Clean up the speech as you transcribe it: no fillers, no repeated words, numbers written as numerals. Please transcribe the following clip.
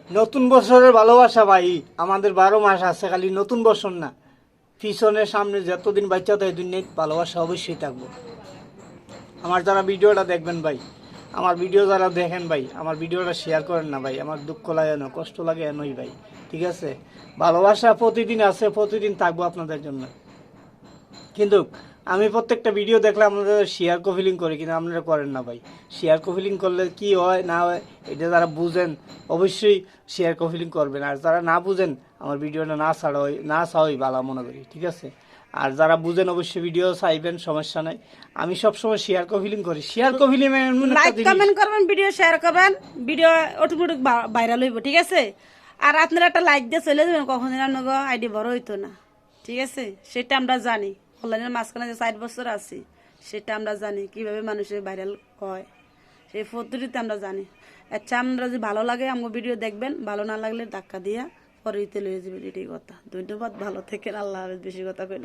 নতুন বছরের ভালোবাসা ভাই আমাদের 12 মাস আছে, খালি নতুন বছর না, পিছনে সামনে যতদিন বাচ্চা থাকে দুনিয়ায় ভালোবাসা অবশ্যই থাকবো। আমার যারা ভিডিওটা দেখবেন ভাই, আমার ভিডিও যারা দেখেন ভাই, আমার ভিডিওটা শেয়ার করেন না ভাই, আমার দুঃখ লাগে না, কষ্ট লাগে এনই ভাই, ঠিক আছে? ভালোবাসা প্রতিদিন আছে, প্রতিদিন থাকবো আপনাদের জন্য। কিন্তু আমি প্রত্যেকটা ভিডিও দেখলে আপনাদের শেয়ার কপিলিং করি, কিন্তু আপনারা করেন না ভাই। শেয়ার কপিলিং করলে কি হয় না হয় এটা যারা বুঝেন অবশ্যই শেয়ার কপিলিং করবেন, আর যারা না বুঝেন আমার ভিডিওটা না চাওয়াই ভালো মনে করি, ঠিক আছে? আর যারা বুঝেন অবশ্যই ভিডিও চাইবেন, সমস্যা নাই। আমি সবসময় শেয়ার কপিলিং করি। শেয়ার কপিলিং এমন একটা লাইক জিনিস। কমেন্ট করবেন, ভিডিও শেয়ার করবেন, ভিডিও অটোমেটিক ভাইরাল হইব, ঠিক আছে? আর আপনারা একটা লাইক দিয়ে চলে যাবেন, কখন আপনার আইডি বড় হইতো না, ঠিক আছে? সেটা আমরা জানি, অনলাইনের মাঝখানে যে 4 বছর আছি সেটা আমরা জানি কিভাবে মানুষের ভাইরাল হয়, সেই পদ্ধতিতে আমরা জানি। আচ্ছা, আমরা যদি ভালো লাগে আমার ভিডিও দেখবেন, ভালো না লাগলে ধাক্কা দিয়া পরে লয়ে যাবেন, এটাই কথা। ধন্যবাদ, ভালো থেকেন, আল্লাহ হাফেজ। বেশি কথা কইলাম।